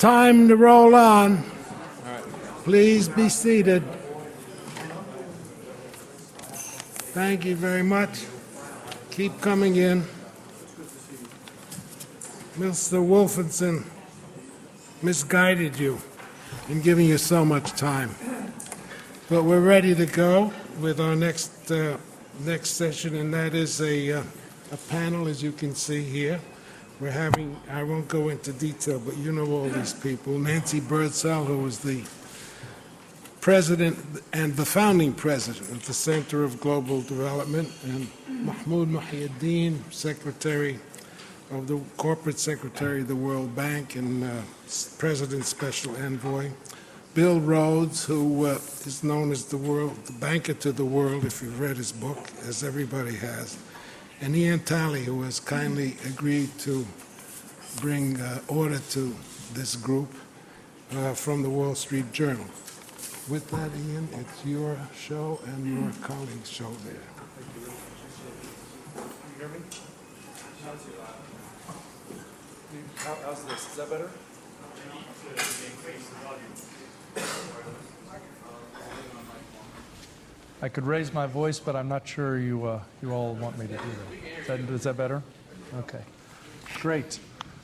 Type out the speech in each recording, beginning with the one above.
time to roll on. Please be seated. Thank you very much. Keep coming in. Mr. Wolfenson misguided you in giving you so much time. But we're ready to go with our next session, and that is a panel, as you can see here. We're having, I won't go into detail, but you know all these people. Nancy Birdsall, who was the president and the founding president of the Center of Global Development, and Mahmoud Muhyiddin, secretary of the corporate secretary of the World Bank and President's Special Envoy. Bill Rhodes, who is known as the banker to the world, if you've read his book, as everybody has. And Ian Talley, who has kindly agreed to bring order to this group from the Wall Street Journal. With that, Ian, it's your show and your colleague's show there. Can you hear me? How's this? Is that better? I could raise my voice, but I'm not sure you all want me to do that. Is that better? Okay. Great.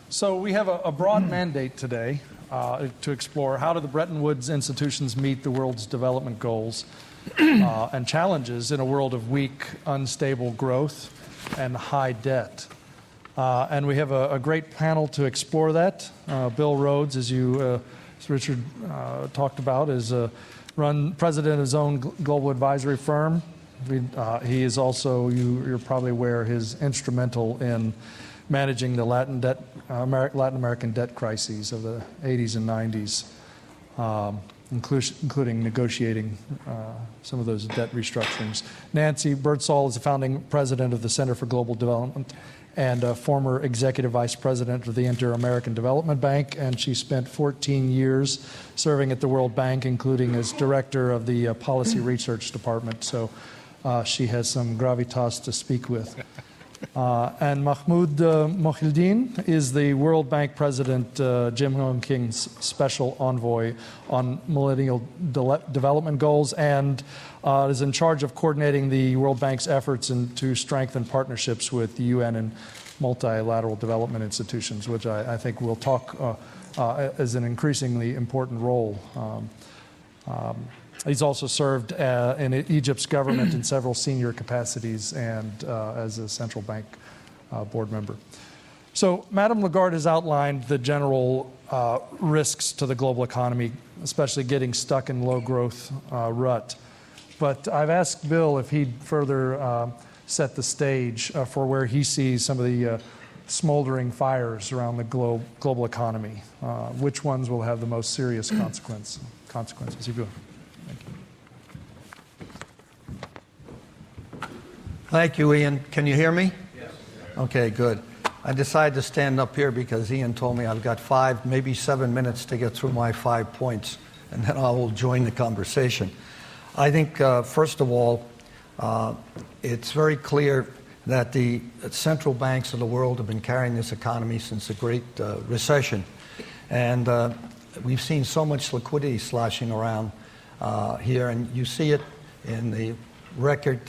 So we have a broad mandate today to explore how do the Bretton Woods institutions meet the world's development goals and challenges in a world of weak, unstable growth and high debt. And we have a great panel to explore that. Bill Rhodes, as Richard talked about, is president of his own global advisory firm. He is also, you're probably aware, he's instrumental in managing the Latin American debt crises of the 80s and 90s, including negotiating some of those debt restructurings. Nancy Birdsall is the founding president of the Center for Global Development and a former executive vice president of the Inter-American Development Bank, and she spent 14 years serving at the World Bank, including as director of the Policy Research Department. So she has some gravitas to speak with. And Mahmoud Muhyiddin is the World Bank President Jim Yong Kim's special envoy on millennial development goals and is in charge of coordinating the World Bank's efforts to strengthen partnerships with the UN and multilateral development institutions, which I think we'll talk as an increasingly important role. He's also served in Egypt's government in several senior capacities and as a central bank board member. So Madame Lagarde has outlined the general risks to the global economy, especially getting stuck in low growth rut. But I've asked Bill if he'd further set the stage for where he sees some of the smoldering fires around the global economy. Which ones will have the most serious consequences? If you will. Thank you, Ian. Can you hear me? Yes. Okay, good. I decided to stand up here because Ian told me I've got 5, maybe 7 minutes to get through my 5 points, and then I will join the conversation. I think, first of all, it's very clear that the central banks of the world have been carrying this economy since the Great Recession. And we've seen so much liquidity sloshing around here, and you see it in the record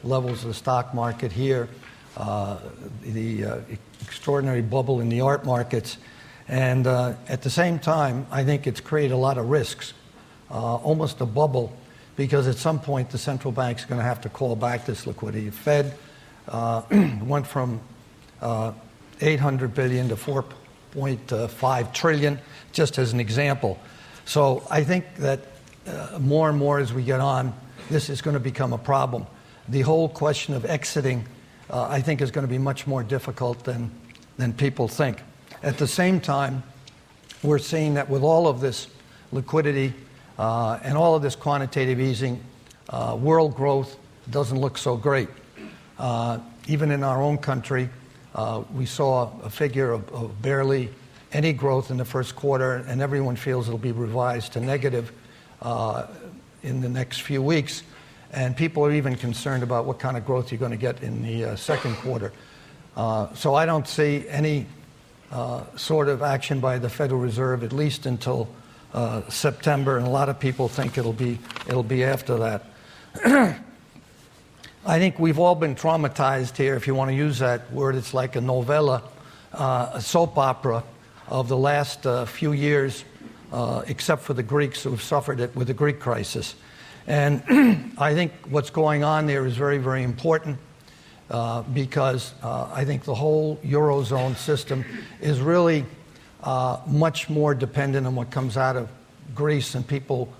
levels of the stock market here, the extraordinary bubble in the art markets. And at the same time, I think it's created a lot of risks, almost a bubble, because at some point the central bank's going to have to call back this liquidity. The Fed went from 800 billion to 4.5 trillion, just as an example. So I think that more and more as we get on, this is going to become a problem. The whole question of exiting, I think, is going to be much more difficult than people think. At the same time, we're seeing that with all of this liquidity and all of this quantitative easing, world growth doesn't look so great. Even in our own country, we saw a figure of barely any growth in the first quarter, and everyone feels it'll be revised to negative in the next few weeks. And people are even concerned about what kind of growth you're going to get in the second quarter. So I don't see any sort of action by the Federal Reserve, at least until September, and a lot of people think it'll be after that. I think we've all been traumatized here, if you want to use that word. It's like a novella, a soap opera of the last few years, except for the Greeks who have suffered it with the Greek crisis. And I think what's going on there is very, very important because I think the whole Eurozone system is really much more dependent on what comes out of Greece, and people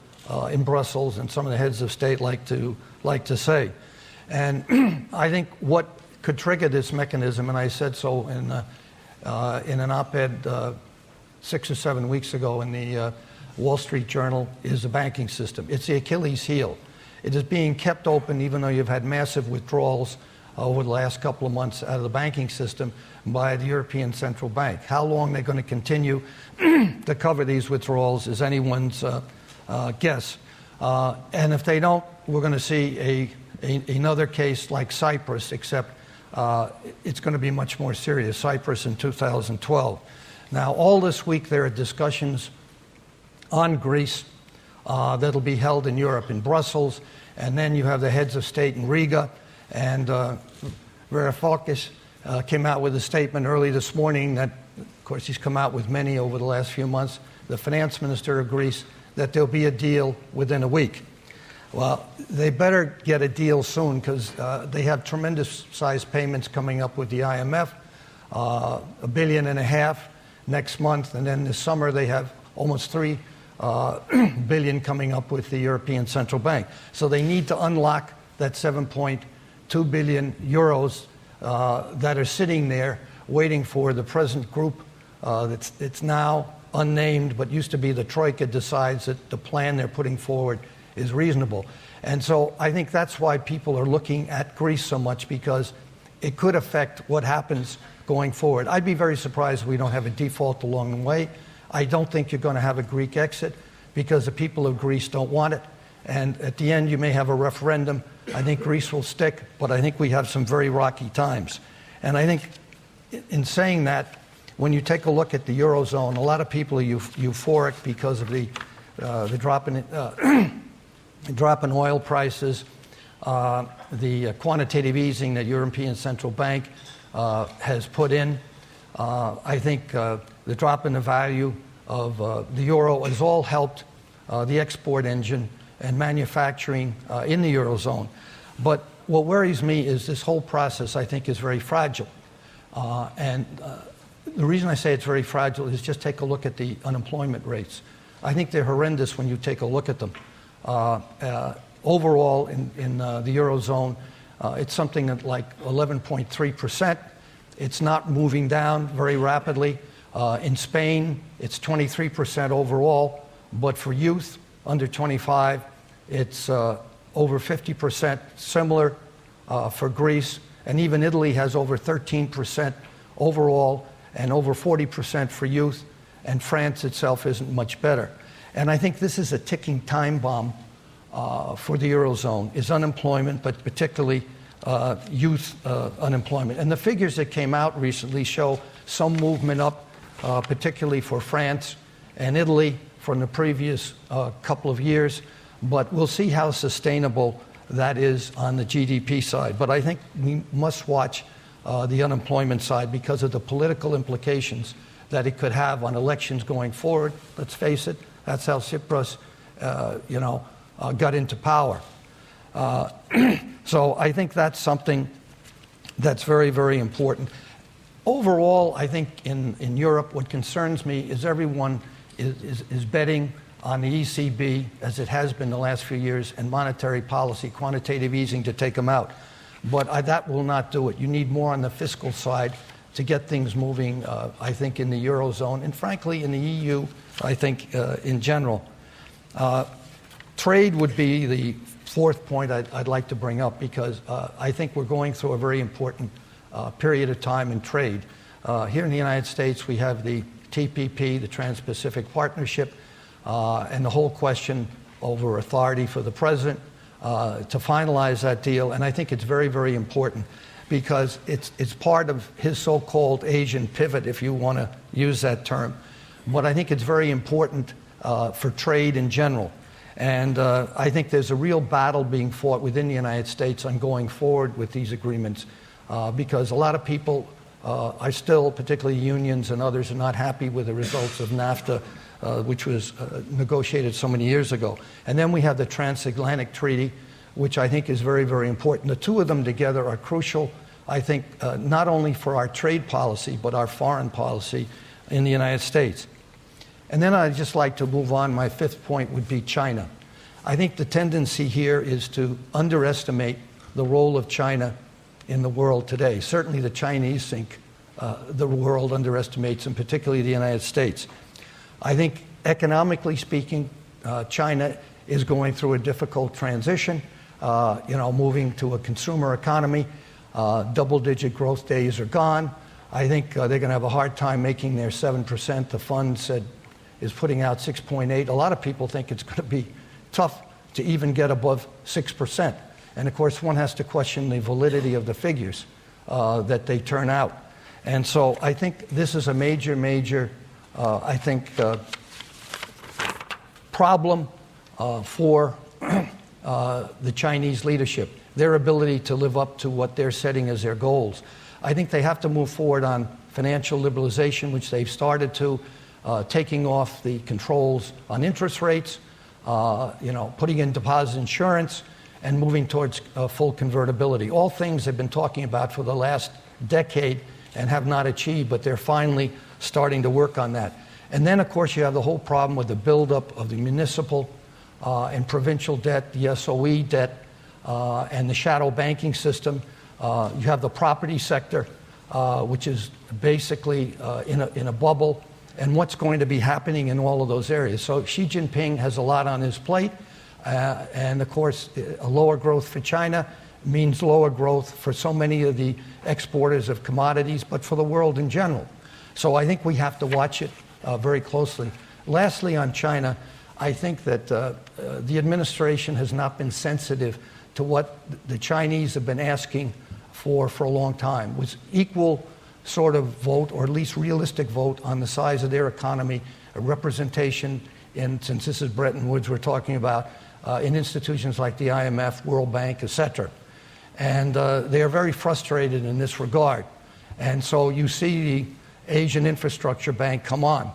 in Brussels and some of the heads of state like to say. And I think what could trigger this mechanism, and I said so in an op-ed 6 or 7 weeks ago in the Wall Street Journal, is the banking system. It's the Achilles heel. It is being kept open even though you've had massive withdrawals over the last couple of months out of the banking system by the European Central Bank. How long they're going to continue to cover these withdrawals is anyone's guess. And if they don't, we're going to see another case like Cyprus, except it's going to be much more serious. Cyprus in 2012. Now, all this week there are discussions on Greece that'll be held in Europe, in Brussels, and then you have the heads of state in Riga. And Varoufakis came out with a statement early this morning that, of course, he's come out with many over the last few months, the finance minister of Greece, that there'll be a deal within a week. Well, they better get a deal soon because they have tremendous sized payments coming up with the IMF, $1.5 billion next month, and then this summer they have almost $3 billion coming up with the European Central Bank. So they need to unlock that 7.2 billion euros that are sitting there waiting for the present group that's now unnamed but used to be the Troika decides that the plan they're putting forward is reasonable. And so I think that's why people are looking at Greece so much, because it could affect what happens going forward. I'd be very surprised if we don't have a default along the way. I don't think you're going to have a Greek exit because the people of Greece don't want it. And at the end, you may have a referendum. I think Greece will stick, but I think we have some very rocky times. And I think in saying that, when you take a look at the Eurozone, a lot of people are euphoric because of the drop in oil prices, the quantitative easing that European Central Bank has put in. I think the drop in the value of the euro has all helped the export engine and manufacturing in the Eurozone. But what worries me is this whole process, I think, is very fragile. And the reason I say it's very fragile is just take a look at the unemployment rates. I think they're horrendous when you take a look at them. Overall, in the Eurozone, it's something like 11.3%. It's not moving down very rapidly. In Spain, it's 23% overall, but for youth under 25, it's over 50%, similar for Greece, and even Italy has over 13% overall and over 40% for youth, and France itself isn't much better. And I think this is a ticking time bomb for the Eurozone, is unemployment, but particularly youth unemployment. And the figures that came out recently show some movement up, particularly for France and Italy from the previous couple of years, but we'll see how sustainable that is on the GDP side. But I think we must watch the unemployment side because of the political implications that it could have on elections going forward. Let's face it, that's how Tsipras, got into power. So I think that's something that's very, very important. Overall, I think in Europe, what concerns me is everyone is betting on the ECB, as it has been the last few years, and monetary policy, quantitative easing to take them out. But that will not do it. You need more on the fiscal side to get things moving, I think, in the Eurozone, and frankly, in the EU, I think, in general. Trade would be the fourth point I'd like to bring up, because I think we're going through a very important period of time in trade. Here in the United States, we have the TPP, the Trans-Pacific Partnership, and the whole question over authority for the president to finalize that deal. And I think it's very, very important because it's part of his so-called Asian pivot, if you want to use that term. But I think it's very important for trade in general. And I think there's a real battle being fought within the United States on going forward with these agreements because a lot of people are still, particularly unions and others, are not happy with the results of NAFTA, which was negotiated so many years ago. And then we have the Transatlantic Treaty, which I think is very, very important. The two of them together are crucial, I think, not only for our trade policy, but our foreign policy in the United States. And then I'd just like to move on. My fifth point would be China. I think the tendency here is to underestimate the role of China in the world today. Certainly the Chinese think the world underestimates, and particularly the United States. I think economically speaking, China is going through a difficult transition, moving to a consumer economy. Double-digit growth days are gone. I think they're going to have a hard time making their 7%. The fund said is putting out 6.8. A lot of people think it's going to be tough to even get above 6%. And of course, one has to question the validity of the figures that they turn out. And so I think this is a major, problem for the Chinese leadership, their ability to live up to what they're setting as their goals. I think they have to move forward on financial liberalization, which they've started to, taking off the controls on interest rates, putting in deposit insurance, and moving towards full convertibility. All things they've been talking about for the last decade and have not achieved, but they're finally starting to work on that. And then, of course, you have the whole problem with the buildup of the municipal and provincial debt, the SOE debt, and the shadow banking system. You have the property sector, which is basically in a bubble, and what's going to be happening in all of those areas. So Xi Jinping has a lot on his plate, and of course, a lower growth for China means lower growth for so many of the exporters of commodities, but for the world in general. So I think we have to watch it very closely. Lastly, on China, I think that the administration has not been sensitive to what the Chinese have been asking for a long time, was equal sort of vote, or at least realistic vote, on the size of their economy, a representation in, since this is Bretton Woods we're talking about, in institutions like the IMF, World Bank, etc. And they are very frustrated in this regard. And so you see the Asian Infrastructure Bank come on.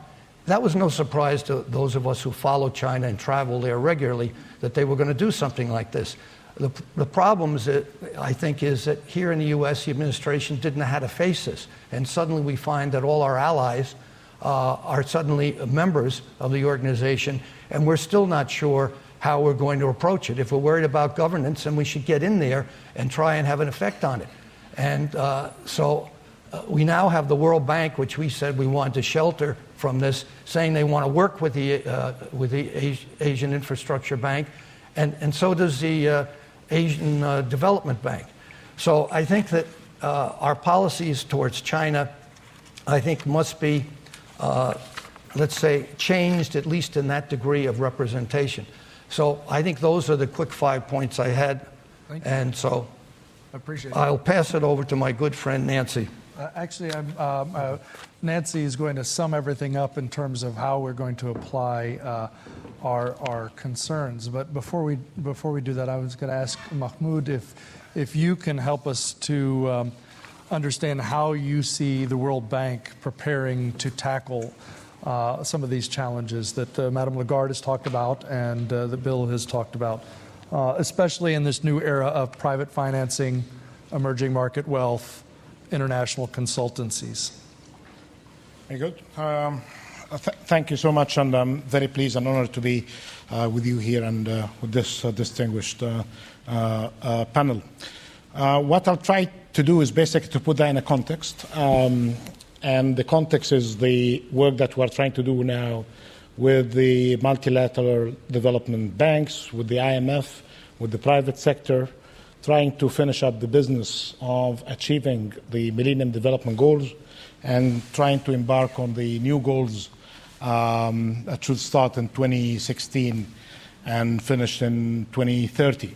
That was no surprise to those of us who follow China and travel there regularly, that they were going to do something like this. The problem is that, I think, is that here in the U.S., the administration didn't know how to face this. And suddenly we find that all our allies are suddenly members of the organization, and we're still not sure how we're going to approach it. If we're worried about governance, then we should get in there and try and have an effect on it. And so we now have the World Bank, which we said we wanted to shelter from this, saying they want to work with the Asian Infrastructure Bank, and so does the Asian Development Bank. So I think that our policies towards China, I think, must be, let's say, changed, at least in that degree of representation. So I think those are the quick 5 points I had. Thank you. And so I appreciate it. I'll pass it over to my good friend Nancy. Actually, Nancy is going to sum everything up in terms of how we're going to apply our concerns. But before we do that, I was going to ask Mahmoud if you can help us to understand how you see the World Bank preparing to tackle some of these challenges that Madame Lagarde has talked about and that Bill has talked about, especially in this new era of private financing, emerging market wealth, international consultancies. Very good. Thank you so much, and I'm very pleased and honored to be with you here and with this distinguished panel. What I'll try to do is basically to put that in a context, and the context is the work that we're trying to do now with the multilateral development banks, with the IMF, with the private sector, trying to finish up the business of achieving the Millennium Development Goals and trying to embark on the new goals that should start in 2016 and finish in 2030.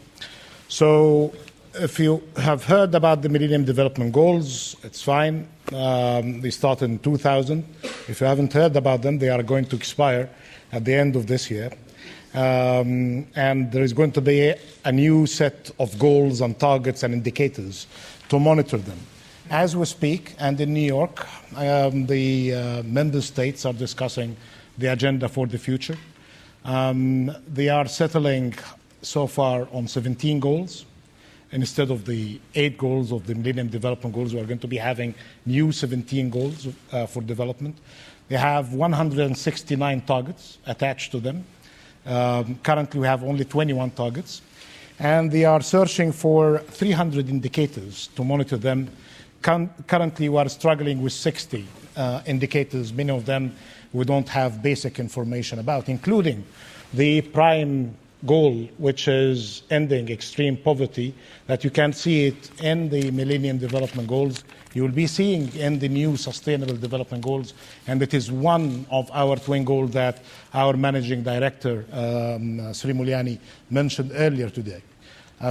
So if you have heard about the Millennium Development Goals, it's fine. They started in 2000. If you haven't heard about them, they are going to expire at the end of this year. And there is going to be a new set of goals and targets and indicators to monitor them. As we speak, and in New York, the member states are discussing the agenda for the future. They are settling so far on 17 goals. Instead of the 8 goals of the Millennium Development Goals, we are going to be having new 17 goals for development. They have 169 targets attached to them. Currently, we have only 21 targets. And they are searching for 300 indicators to monitor them. Currently, we are struggling with 60 indicators. Many of them we don't have basic information about, including the prime goal, which is ending extreme poverty, that you can see it in the Millennium Development Goals. You will be seeing in the new Sustainable Development Goals, and it is one of our twin goals that our Managing Director, Sri Mulyani, mentioned earlier today.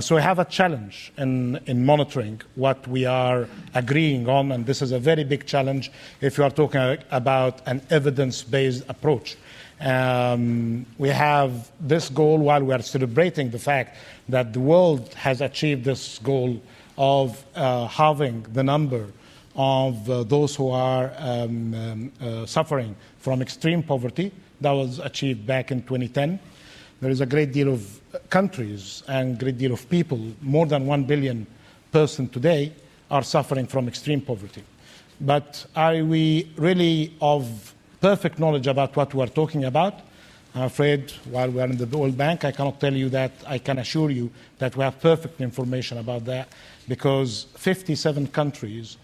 So we have a challenge in monitoring what we are agreeing on, and this is a very big challenge if you are talking about an evidence-based approach. We have this goal while we are celebrating the fact that the world has achieved this goal of halving the number of those who are suffering from extreme poverty. That was achieved back in 2010. There is a great deal of countries and great deal of people, more than 1 billion persons today, are suffering from extreme poverty. But are we really of perfect knowledge about what we are talking about? I'm afraid while we are in the World Bank, I cannot tell you that. I can assure you that we have perfect information about that, because 57 countries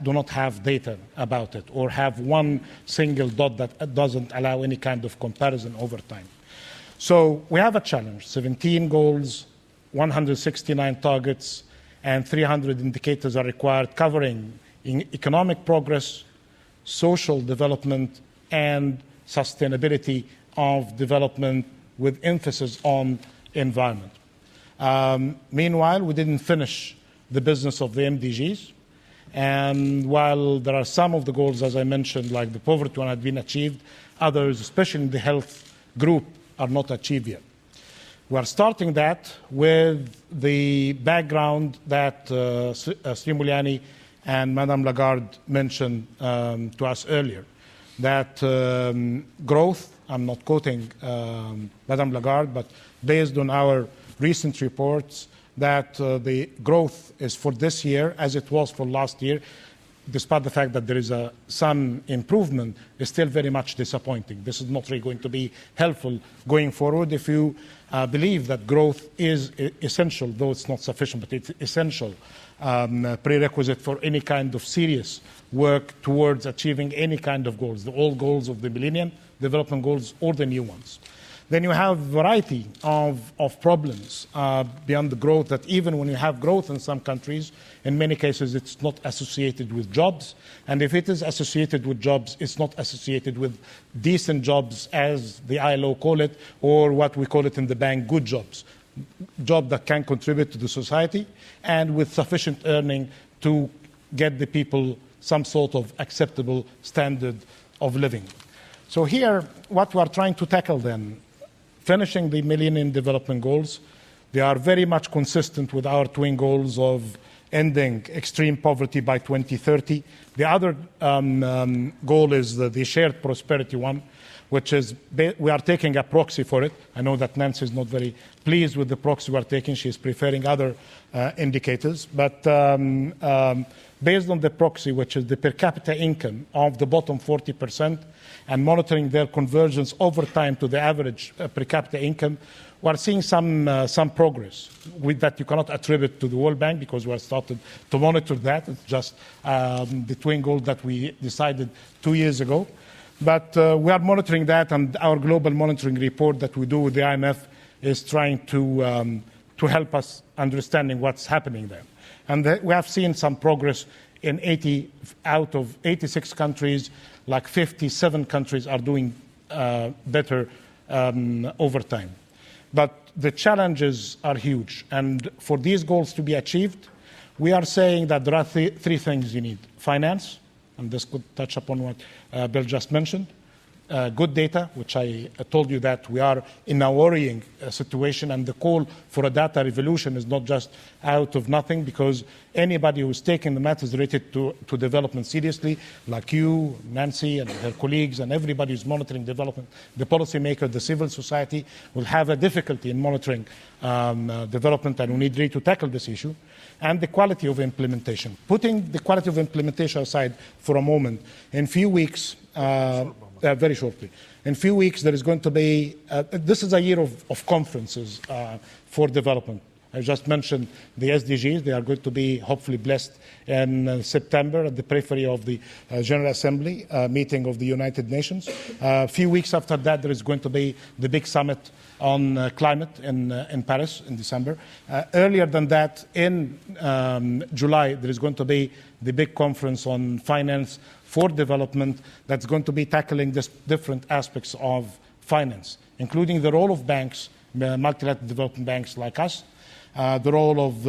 do not have data about it, or have one single dot that doesn't allow any kind of comparison over time. So we have a challenge: 17 goals, 169 targets, and 300 indicators are required, covering economic progress, social development, and sustainability of development, with emphasis on environment. Meanwhile, we didn't finish the business of the MDGs. And while there are some of the goals, as I mentioned, like the poverty one, had been achieved, others, especially in the health group, are not achieved yet. We are starting that with the background that Sri Mulyani and Madame Lagarde mentioned to us earlier, that growth, I'm not quoting Madame Lagarde, but based on our recent reports, that the growth is for this year as it was for last year, despite the fact that there is some improvement, is still very much disappointing. This is not really going to be helpful going forward if you believe that growth is essential, though it's not sufficient, but it's essential prerequisite for any kind of serious work towards achieving any kind of goals, the old goals of the Millennium Development Goals or the new ones. Then you have a variety of problems beyond the growth, that even when you have growth in some countries, in many cases it's not associated with jobs. And if it is associated with jobs, it's not associated with decent jobs, as the ILO call it, or what we call it in the bank, good jobs. Jobs that can contribute to the society and with sufficient earning to get the people some sort of acceptable standard of living. So here, what we are trying to tackle then, finishing the Millennium Development Goals, they are very much consistent with our twin goals of ending extreme poverty by 2030. The other goal is the shared prosperity one, which is, we are taking a proxy for it. I know that Nancy is not very pleased with the proxy we are taking. She is preferring other indicators. But based on the proxy, which is the per capita income of the bottom 40%, and monitoring their convergence over time to the average per capita income, we are seeing some progress with that you cannot attribute to the World Bank, because we have started to monitor that. It's just the twin goal that we decided 2 years ago. But we are monitoring that, and our global monitoring report that we do with the IMF is trying to help us understanding what's happening there. And we have seen some progress in 80 out of 86 countries. Like 57 countries are doing better over time. But the challenges are huge. And for these goals to be achieved, we are saying that there are three things you need. Finance, and this could touch upon what Bill just mentioned. Good data, which I told you that we are in a worrying situation, and the call for a data revolution is not just out of nothing, because anybody who's taking the matters related to development seriously, like you, Nancy, and her colleagues, and everybody who's monitoring development, the policymaker, the civil society, will have a difficulty in monitoring development, and we need really to tackle this issue. And the quality of implementation. Putting the quality of implementation aside for a moment, in few weeks, very shortly. In a few weeks, there is going to be, this is a year of conferences for development. I just mentioned the SDGs. They are going to be hopefully blessed in September at the periphery of the General Assembly meeting of the United Nations. A few weeks after that, there is going to be the big summit on climate in Paris in December. Earlier than that, in July, there is going to be the big conference on finance for development that's going to be tackling this different aspects of finance, including the role of banks, multilateral development banks like us, the role of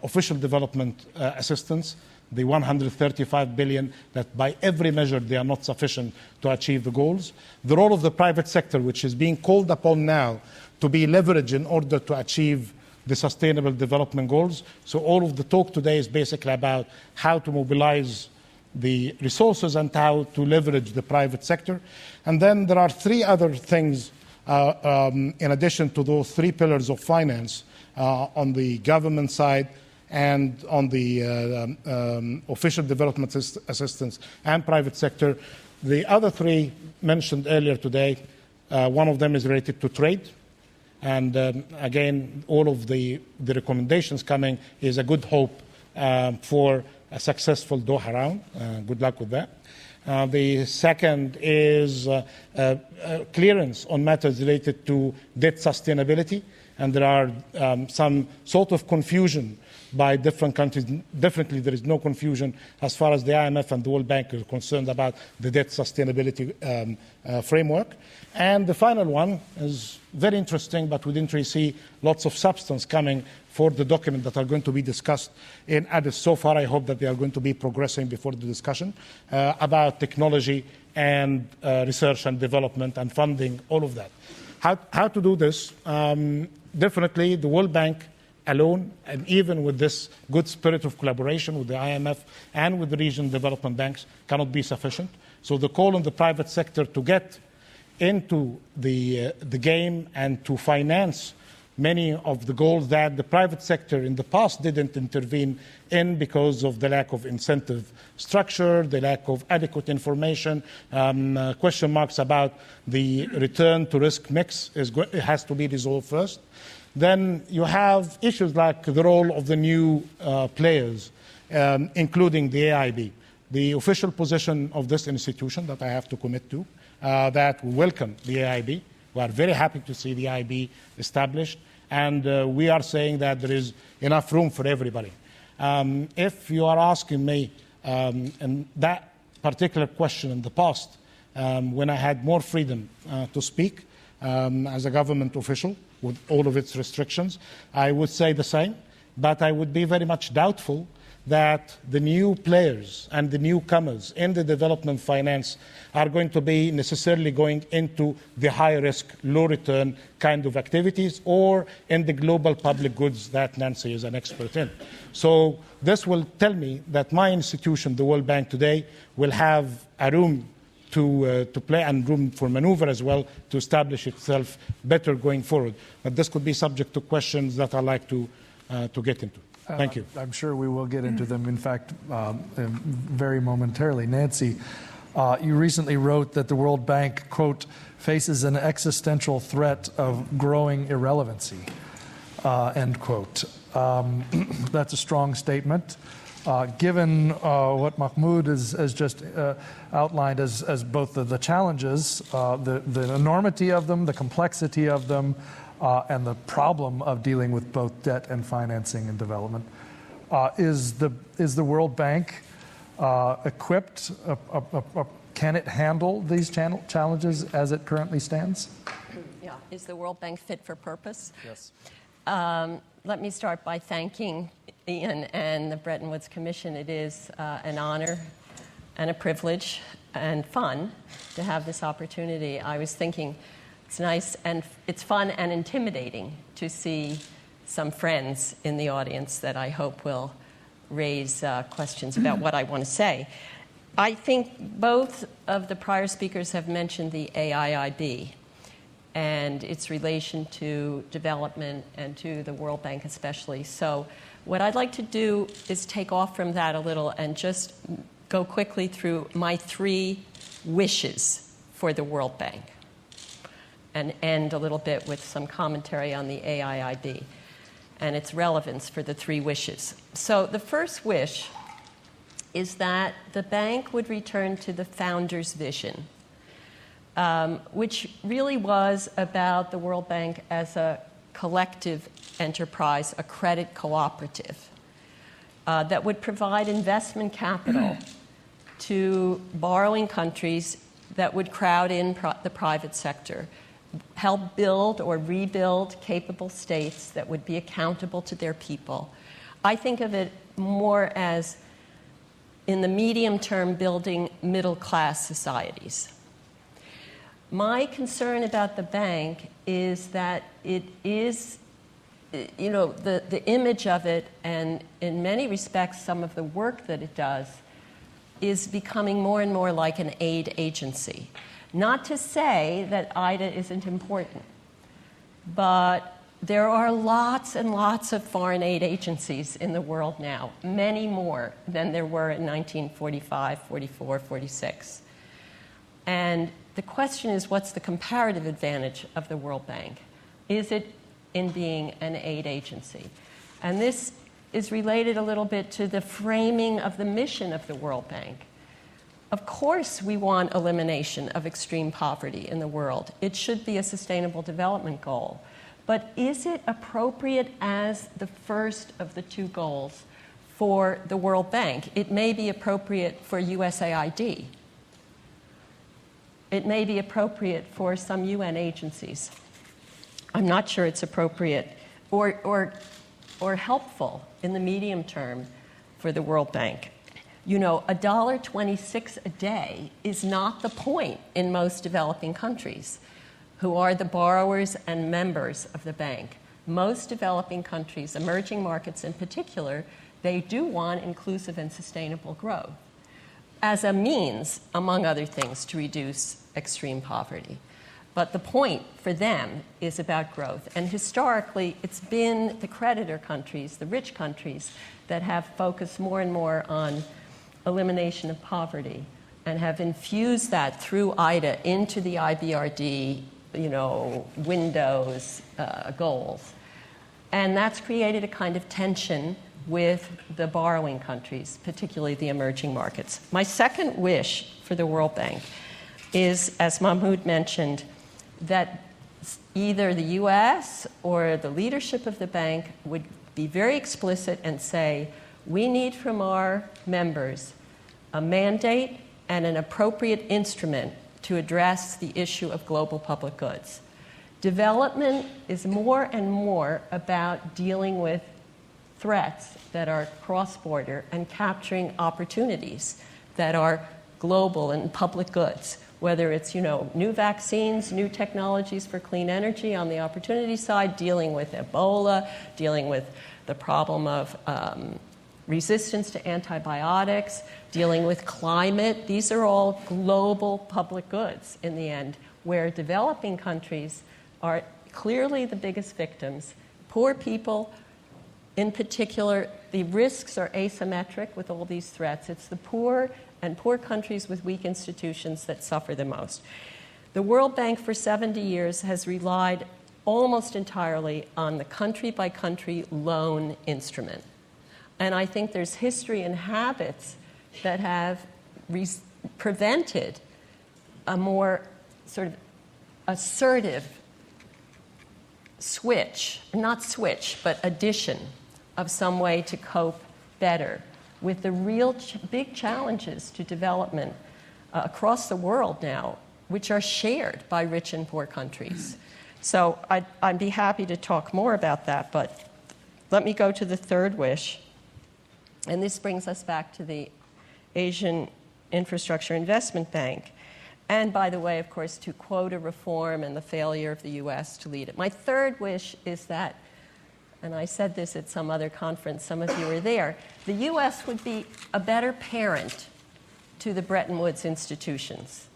official development assistance, the 135 billion that by every measure they are not sufficient to achieve the goals, the role of the private sector, which is being called upon now to be leveraged in order to achieve the sustainable development goals. So all of the talk today is basically about how to mobilize the resources and how to leverage the private sector. And then there are three other things in addition to those three pillars of finance on the government side and on the official development assistance and private sector. The other three mentioned earlier today, one of them is related to trade. And again, all of the recommendations coming is a good hope for a successful Doha round. Good luck with that. The second is clearance on matters related to debt sustainability. And there are some sort of confusion by different countries. Definitely there is no confusion as far as the IMF and the World Bank are concerned about the debt sustainability framework. And the final one is very interesting, but we didn't really see lots of substance coming for the document that are going to be discussed in Addis. So far, I hope that they are going to be progressing before the discussion about technology and research and development and funding, all of that. How to do this? Definitely the World Bank alone, and even with this good spirit of collaboration with the IMF and with the regional development banks, cannot be sufficient. So the call on the private sector to get into the game and to finance many of the goals that the private sector in the past didn't intervene in because of the lack of incentive structure, the lack of adequate information, question marks about the return to risk mix has to be resolved first. Then you have issues like the role of the new players, including the AIB. The official position of this institution that I have to commit to, that we welcome the AIB. We are very happy to see the AIB established, and we are saying that there is enough room for everybody. If you are asking me, and that particular question in the past, when I had more freedom to speak as a government official with all of its restrictions, I would say the same, but I would be very much doubtful that the new players and the newcomers in the development finance are going to be necessarily going into the high-risk, low-return kind of activities or in the global public goods that Nancy is an expert in. So this will tell me that my institution, the World Bank today, will have a room to play and room for maneuver as well to establish itself better going forward. But this could be subject to questions that I'd like to get into. Thank you. I'm sure we will get into them, in fact, very momentarily. Nancy, you recently wrote that the World Bank, quote, faces an existential threat of growing irrelevancy, end quote. That's a strong statement. Given what Mahmoud has just outlined as both the challenges, the enormity of them, the complexity of them, and the problem of dealing with both debt and financing and development, is the World Bank equipped? Can it handle these challenges as it currently stands? Yeah, is the World Bank fit for purpose? Yes. Let me start by thanking Ian and the Bretton Woods Commission. It is an honor and a privilege and fun to have this opportunity. I was thinking it's nice and it's fun and intimidating to see some friends in the audience that I hope will raise questions about what I want to say. I think both of the prior speakers have mentioned the AIIB and its relation to development and to the World Bank especially. So what I'd like to do is take off from that a little and just go quickly through my 3 wishes for the World Bank and end a little bit with some commentary on the AIIB and its relevance for the 3 wishes. So the first wish is that the bank would return to the founder's vision, which really was about the World Bank as a collective enterprise, a credit cooperative that would provide investment capital to borrowing countries that would crowd in the private sector, help build or rebuild capable states that would be accountable to their people. I think of it more as, in the medium term, building middle-class societies. My concern about the bank is that it is, the image of it, and in many respects some of the work that it does, is becoming more and more like an aid agency. Not to say that IDA isn't important, but there are lots and lots of foreign aid agencies in the world now, many more than there were in 1945, 44, 46. And the question is, what's the comparative advantage of the World Bank? Is it in being an aid agency? And this is related a little bit to the framing of the mission of the World Bank. Of course, we want elimination of extreme poverty in the world. It should be a sustainable development goal. But is it appropriate as the first of the 2 goals for the World Bank? It may be appropriate for USAID. It may be appropriate for some UN agencies. I'm not sure it's appropriate or helpful in the medium term for the World Bank. $1.26 a day is not the point in most developing countries, who are the borrowers and members of the bank. Most developing countries, emerging markets in particular, they do want inclusive and sustainable growth as a means, among other things, to reduce extreme poverty. But the point for them is about growth. And historically, it's been the creditor countries, the rich countries, that have focused more and more on elimination of poverty and have infused that through IDA into the IBRD, windows, goals. And that's created a kind of tension with the borrowing countries, particularly the emerging markets. My second wish for the World Bank is, as Mahmoud mentioned, that either the US or the leadership of the bank would be very explicit and say, we need from our members a mandate and an appropriate instrument to address the issue of global public goods. Development is more and more about dealing with threats that are cross-border and capturing opportunities that are global and public goods, whether it's, new vaccines, new technologies for clean energy on the opportunity side, dealing with Ebola, dealing with the problem of resistance to antibiotics, dealing with climate. These are all global public goods in the end, where developing countries are clearly the biggest victims. Poor people, in particular, the risks are asymmetric with all these threats. It's the poor and poor countries with weak institutions that suffer the most. The World Bank for 70 years has relied almost entirely on the country-by-country loan instrument. And I think there's history and habits that have prevented a more sort of assertive but addition of some way to cope better with the real big challenges to development across the world now, which are shared by rich and poor countries. So I'd be happy to talk more about that, but let me go to the third wish. And this brings us back to the Asian Infrastructure Investment Bank. And by the way, of course, to quota reform and the failure of the U.S. to lead it. My third wish is that, and I said this at some other conference, some of you were there, the U.S. would be a better parent to the Bretton Woods institutions.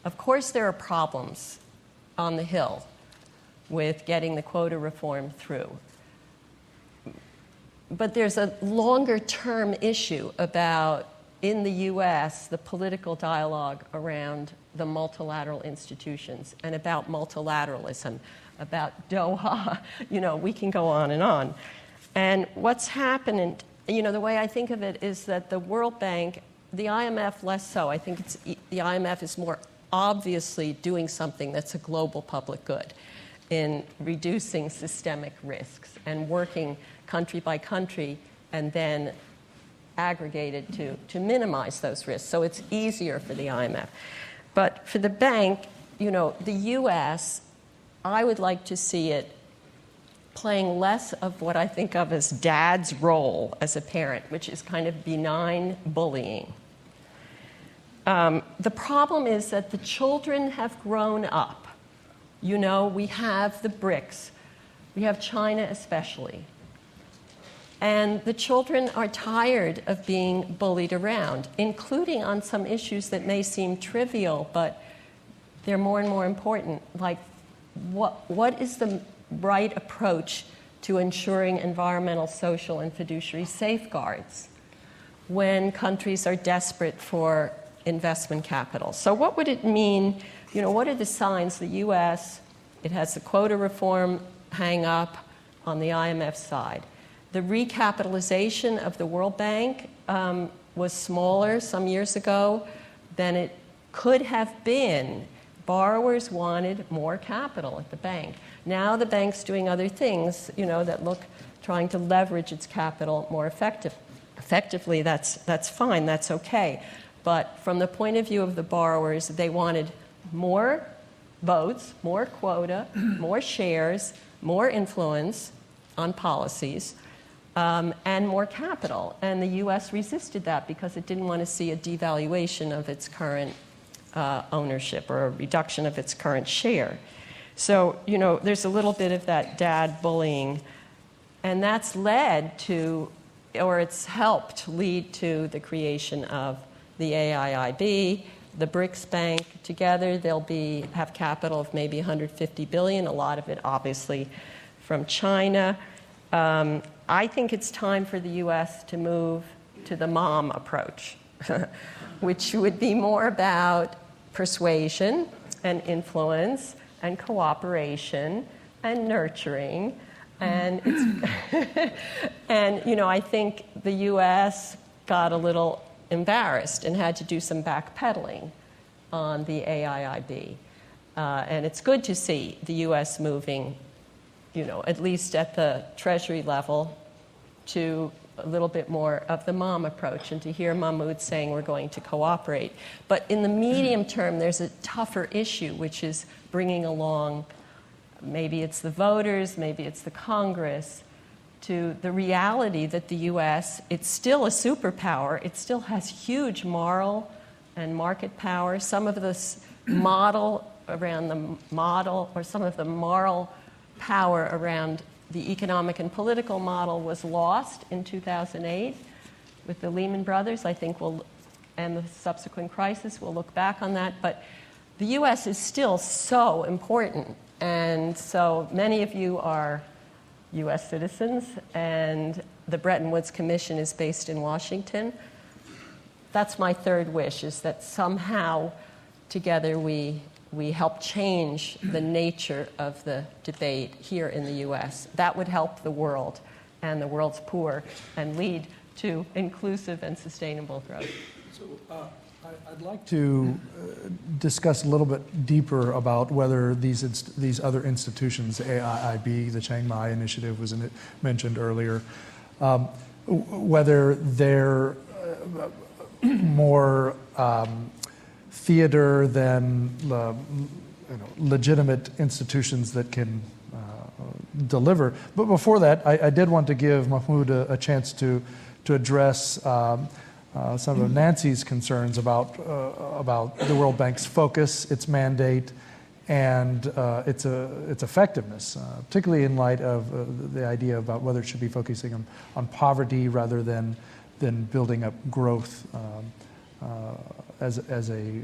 Of course, there are problems on the Hill with getting the quota reform through. But there's a longer-term issue about, in the U.S., the political dialogue around the multilateral institutions and about multilateralism, about Doha. We can go on and on. And what's happened, the way I think of it is that the World Bank, the IMF less so. I think the IMF is more obviously doing something that's a global public good in reducing systemic risks and working country by country and then aggregated to minimize those risks. So it's easier for the IMF. But for the bank, the U.S., I would like to see it playing less of what I think of as dad's role as a parent, which is kind of benign bullying. The problem is that the children have grown up. We have the BRICS. We have China especially. And the children are tired of being bullied around, including on some issues that may seem trivial, but they're more and more important, like what is the right approach to ensuring environmental, social, and fiduciary safeguards when countries are desperate for investment capital. So what would it mean? What are the signs? The U.S., it has the quota reform hang up on the IMF side. The recapitalization of the World Bank was smaller some years ago than it could have been. Borrowers wanted more capital at the bank. Now the bank's doing other things, trying to leverage its capital more effectively. That's fine, that's okay. But from the point of view of the borrowers, they wanted more votes, more quota, more shares, more influence on policies, and more capital. And the U.S. resisted that because it didn't want to see a devaluation of its current ownership or a reduction of its current share. So, there's a little bit of that dad bullying, and that's led to, or it's helped lead to the creation of the AIIB, the BRICS Bank. Together, they'll have capital of maybe $150 billion, a lot of it obviously from China. I think it's time for the U.S. to move to the mom approach, which would be more about persuasion and influence and cooperation and nurturing. And I think the U.S. got a little embarrassed and had to do some backpedaling on the AIIB. And it's good to see the U.S. moving, at least at the Treasury level, to a little bit more of the mom approach, and to hear Mahmoud saying we're going to cooperate. But in the medium term, there's a tougher issue, which is bringing along, maybe it's the voters, maybe it's the Congress, to the reality that the U.S., it's still a superpower. It still has huge moral and market power. Some of this model around the model, or some of the moral power around the economic and political model was lost in 2008 with the Lehman Brothers. I think and the subsequent crisis, we'll look back on that. But the U.S. is still so important. And so many of you are U.S. citizens, and the Bretton Woods Commission is based in Washington. That's my third wish, is that somehow together we help change the nature of the debate here in the U.S. That would help the world and the world's poor and lead to inclusive and sustainable growth. So I'd like to discuss a little bit deeper about whether these other institutions, the AIIB, the Chiang Mai Initiative was mentioned earlier, whether they're more theater than legitimate institutions that can deliver. But before that, I did want to give Mahmoud a chance to address some of Nancy's concerns about the World Bank's focus, its mandate, and its effectiveness, particularly in light of the idea about whether it should be focusing on poverty rather than building up growth as a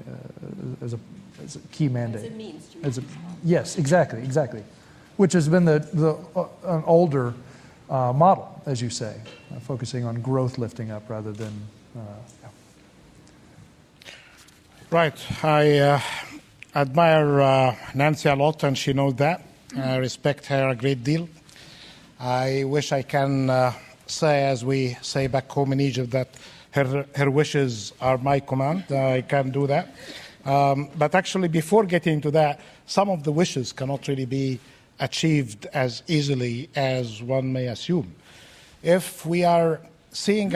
key mandate. As a means to reach Yes, exactly. Which has been an older model, as you say, focusing on growth lifting up rather than. Right. I admire Nancy a lot, and she knows that. I respect her a great deal. I wish I can say, as we say back home in Egypt, that her wishes are my command. I can't do that. But actually, before getting to that, some of the wishes cannot really be achieved as easily as one may assume. If we are seeing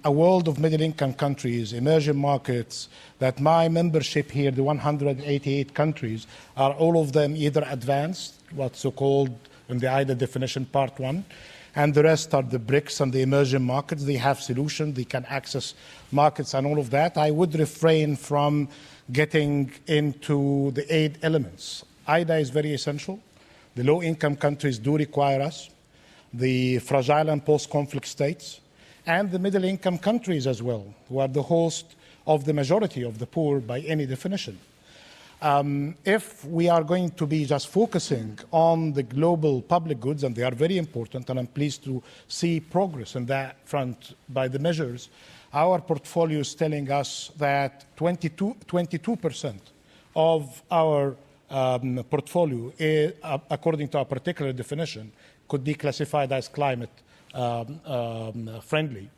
a world of middle-income countries, emerging markets, that my membership here, the 188 countries, are all of them either advanced, what's so-called in the IDA definition, part 1, and the rest are the BRICS and the emerging markets. They have solutions, they can access markets and all of that. I would refrain from getting into the aid elements. IDA is very essential. The low-income countries do require us. The fragile and post-conflict states, and the middle-income countries as well, who are the host of the majority of the poor by any definition. If we are going to be just focusing on the global public goods, and they are very important, and I'm pleased to see progress in that front by the measures, our portfolio is telling us that 22% of our portfolio, according to a particular definition, could be classified as climate friendly.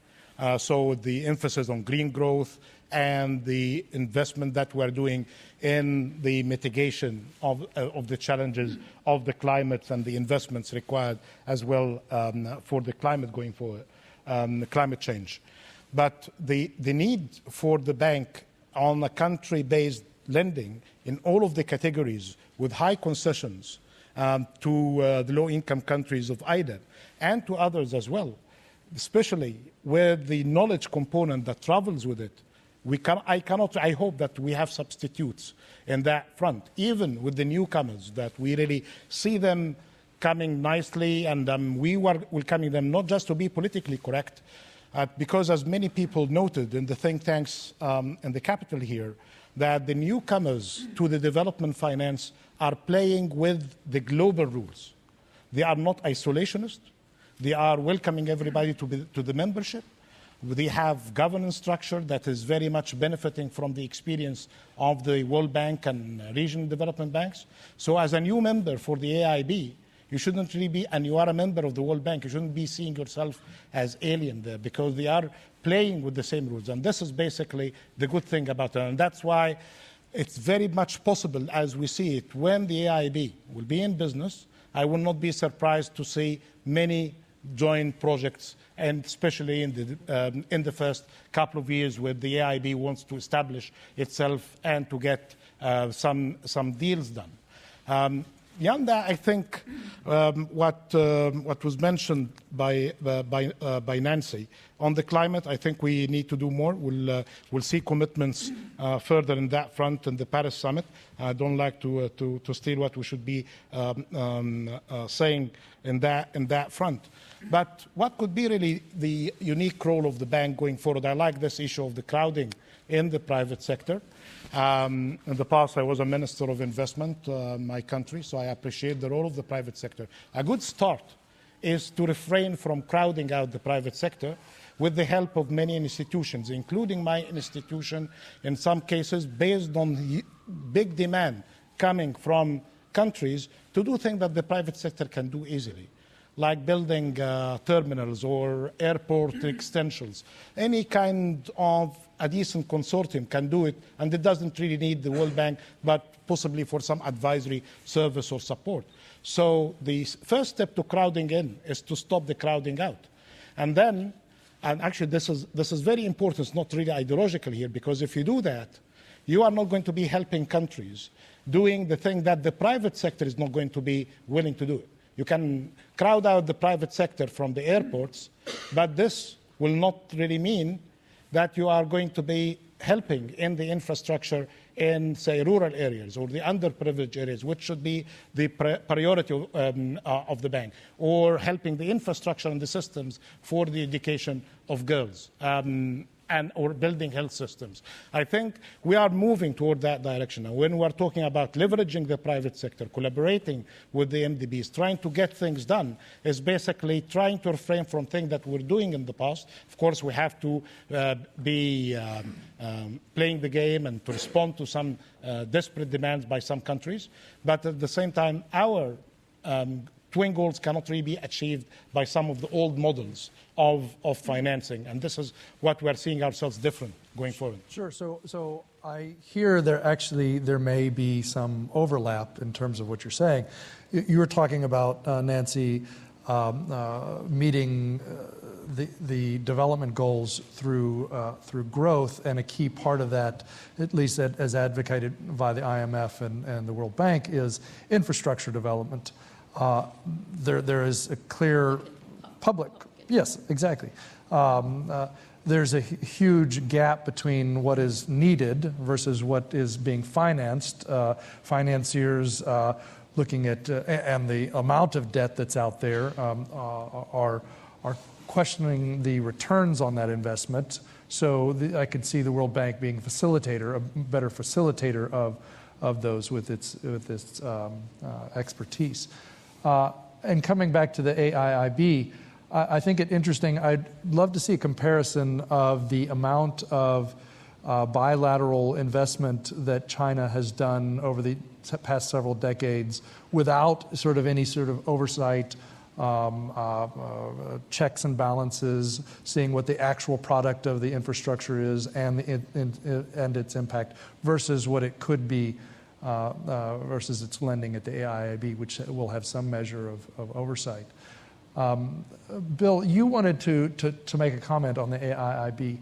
So the emphasis on green growth and the investment that we're doing in the mitigation of the challenges of the climate and the investments required as well for the climate going forward, climate change. But the need for the bank on a country-based lending in all of the categories with high concessions to the low-income countries of IDA and to others as well, especially with the knowledge component that travels with it. I hope that we have substitutes in that front, even with the newcomers, that we really see them coming nicely, and we were welcoming them not just to be politically correct, because as many people noted in the think tanks in the capital here, that the newcomers to the development finance are playing with the global rules. They are not isolationist. They are welcoming everybody to the membership. They have governance structure that is very much benefiting from the experience of the World Bank and regional development banks. So as a new member for the AIB, you shouldn't really be, and you are a member of the World Bank, you shouldn't be seeing yourself as alien there, because they are playing with the same rules. And this is basically the good thing about it. And that's why it's very much possible, as we see it, when the AIB will be in business, I will not be surprised to see many joint projects, and especially in the first couple of years where the AIB wants to establish itself and to get some deals done. Beyond that, I think what was mentioned by Nancy on the climate, I think we need to do more. We'll see commitments further in that front in the Paris summit. I don't like to steal what we should be saying in that front. But what could be really the unique role of the bank going forward? I like this issue of the crowding in the private sector. In the past, I was a minister of investment in my country, so I appreciate the role of the private sector. A good start is to refrain from crowding out the private sector with the help of many institutions, including my institution, in some cases based on big demand coming from countries to do things that the private sector can do easily, like building terminals or airport extensions. Any kind of a decent consortium can do it, and it doesn't really need the World Bank, but possibly for some advisory service or support. So the first step to crowding in is to stop the crowding out. And then, and actually this is very important, it's not really ideological here, because if you do that, you are not going to be helping countries doing the thing that the private sector is not going to be willing to do. You can crowd out the private sector from the airports, but this will not really mean that you are going to be helping in the infrastructure in, say, rural areas or the underprivileged areas, which should be the priority of the bank, or helping the infrastructure and the systems for the education of girls. Or building health systems. I think we are moving toward that direction. And when we're talking about leveraging the private sector, collaborating with the MDBs, trying to get things done, is basically trying to refrain from things that we're doing in the past. Of course, we have to be playing the game and to respond to some desperate demands by some countries. But at the same time, our twin goals cannot really be achieved by some of the old models of financing. And this is what we're seeing ourselves different going forward. Sure. So I hear there may be some overlap in terms of what you're saying. You were talking about, Nancy, meeting the development goals through growth, and a key part of that, at least as advocated by the IMF and the World Bank, is infrastructure development. There is a clear public. Yes, exactly. There's a huge gap between what is needed versus what is being financed. Financiers looking at and the amount of debt that's out there are questioning the returns on that investment. So I could see the World Bank being a better facilitator of those with its expertise. And coming back to the AIIB, I think it interesting. I'd love to see a comparison of the amount of bilateral investment that China has done over the past several decades without sort of any sort of oversight, checks and balances, seeing what the actual product of the infrastructure is and its impact versus what it could be versus its lending at the AIIB, which will have some measure of oversight. Bill, you wanted to make a comment on the AIIB,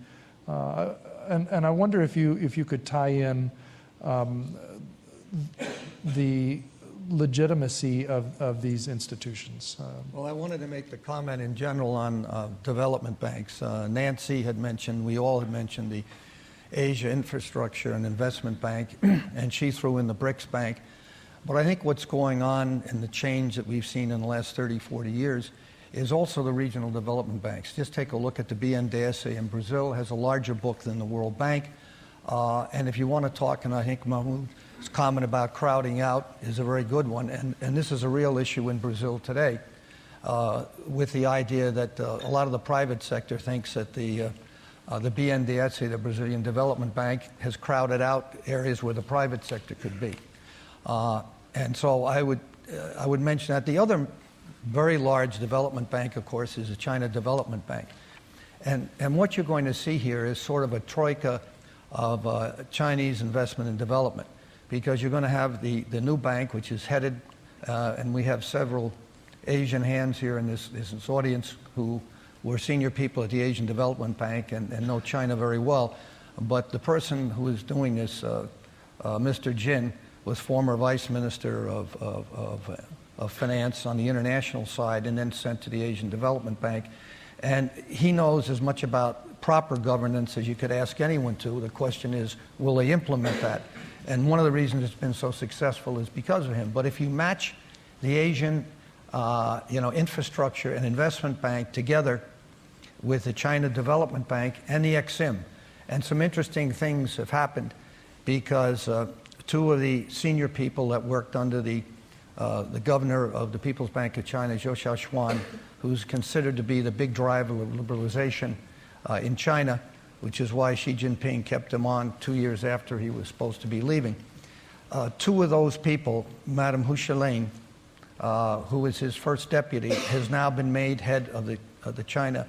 and I wonder if you could tie in the legitimacy of these institutions. Well, I wanted to make the comment in general on development banks. Nancy had mentioned, we all had mentioned the Asia Infrastructure and Investment Bank, and she threw in the BRICS Bank. But I think what's going on and the change that we've seen in the last 30, 40 years is also the regional development banks. Just take a look at the BNDES in Brazil, has a larger book than the World Bank. And if you want to talk, and I think Mahmoud's comment about crowding out is a very good one, and this is a real issue in Brazil today, with the idea that a lot of the private sector thinks that the BNDES, the Brazilian Development Bank, has crowded out areas where the private sector could be. And so I would mention that. The other very large development bank, of course, is the China Development Bank. And what you're going to see here is sort of a troika of Chinese investment and development, because you're going to have the new bank, which is headed, and we have several Asian hands here in this audience who were senior people at the Asian Development Bank and know China very well. But the person who is doing this, Mr. Jin, was former vice minister of finance on the international side and then sent to the Asian Development Bank. And he knows as much about proper governance as you could ask anyone to. The question is, will they implement that? And one of the reasons it's been so successful is because of him. But if you match the Asian Infrastructure and Investment Bank together with the China Development Bank and the Exim, and some interesting things have happened because two of the senior people that worked under the governor of the People's Bank of China, Zhou Xiaochuan, who's considered to be the big driver of liberalization in China, which is why Xi Jinping kept him on 2 years after he was supposed to be leaving. Two of those people, Madame Hu Shilin, who was his first deputy, has now been made head of the China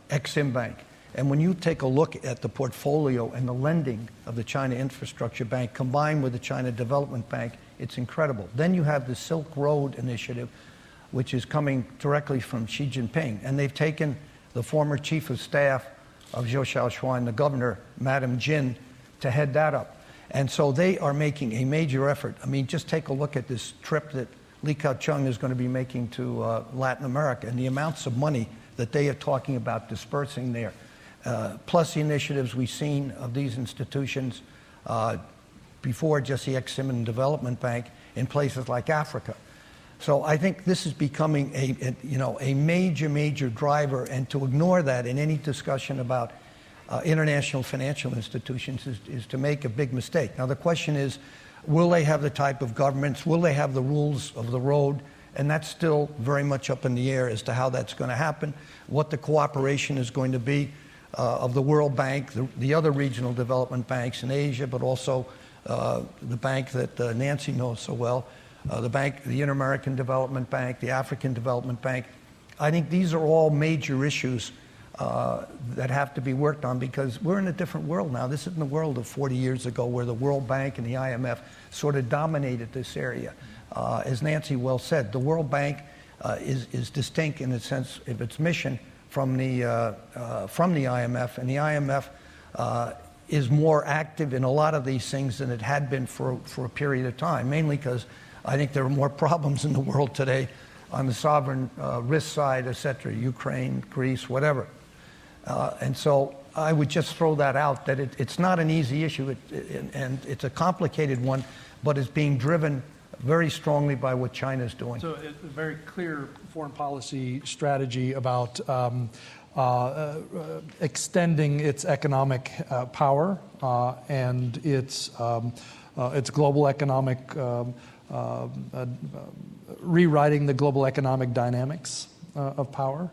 Exim Bank. And when you take a look at the portfolio and the lending of the China Infrastructure Bank combined with the China Development Bank, it's incredible. Then you have the Silk Road Initiative, which is coming directly from Xi Jinping. And they've taken the former chief of staff of Zhou Xiaochuan, the governor, Madame Jin, to head that up. And so they are making a major effort. I mean, just take a look at this trip that Li Keqiang is going to be making to Latin America and the amounts of money that they are talking about dispersing there, plus the initiatives we've seen of these institutions before, just the Ex-Im Development Bank in places like Africa. So I think this is becoming a major driver, and to ignore that in any discussion about international financial institutions is to make a big mistake. Now the question is, will they have the type of governments? Will they have the rules of the road? And that's still very much up in the air as to how that's going to happen, what the cooperation is going to be of the World Bank, the other regional development banks in Asia, but also the bank that Nancy knows so well, the Inter-American Development Bank, the African Development Bank. I think these are all major issues that have to be worked on, because we're in a different world now. This isn't the world of 40 years ago where the World Bank and the IMF sort of dominated this area. As Nancy well said, the World Bank is distinct in the sense of its mission from the IMF, and the IMF is more active in a lot of these things than it had been for a period of time, mainly because I think there are more problems in the world today on the sovereign risk side, et cetera, Ukraine, Greece, whatever. And so I would just throw that out, that it's not an easy issue, and it's a complicated one, but it's being driven very strongly by what China's doing. So a very clear foreign policy strategy about extending its economic power and its global economic, rewriting the global economic dynamics of power.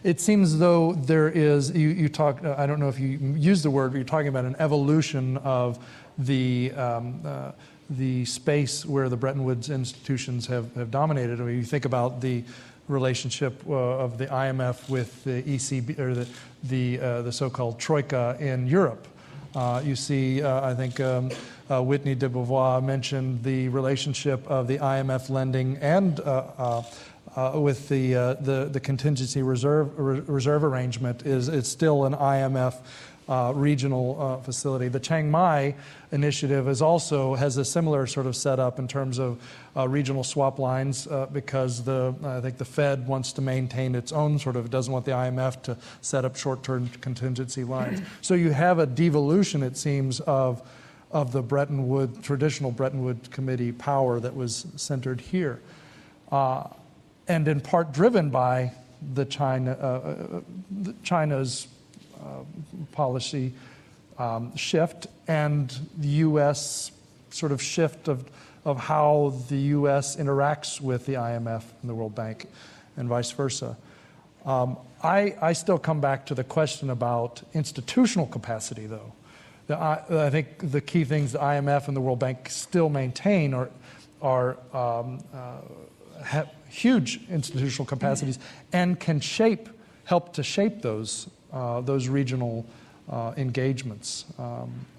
It seems as though there is, you talk, I don't know if you use the word, but you're talking about an evolution of the space where the Bretton Woods institutions have dominated. I mean, you think about the relationship of the IMF with the ECB, or the so-called Troika in Europe. You see, I think Whitney de Beauvoir mentioned the relationship of the IMF lending and with the contingency reserve arrangement is still an IMF regional facility. The Chiang Mai initiative has a similar sort of setup in terms of regional swap lines because I think the Fed wants to maintain its own doesn't want the IMF to set up short-term contingency lines. So you have a devolution, it seems, of the traditional Bretton Woods Committee power that was centered here. And in part driven by China's policy shift and the U.S. sort of shift of how the U.S. interacts with the IMF and the World Bank and vice versa. I still come back to the question about institutional capacity, though. I think the key things the IMF and the World Bank still maintain have huge institutional capacities and can help to shape those regional engagements.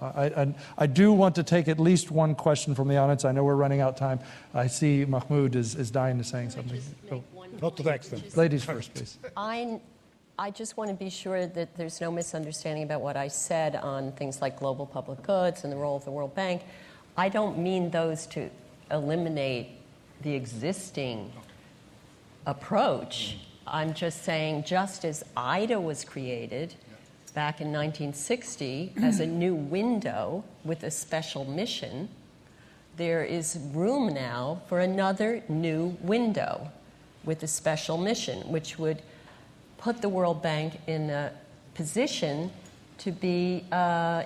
I do want to take at least one question from the audience. I know we're running out of time. I see Mahmoud is dying to saying something. Not to that extent. Ladies first, please. I just want to be sure that there's no misunderstanding about what I said on things like global public goods and the role of the World Bank. I don't mean those to eliminate the existing approach. I'm just saying, just as IDA was created back in 1960 as a new window with a special mission, there is room now for another new window with a special mission, which would put the World Bank in a position to be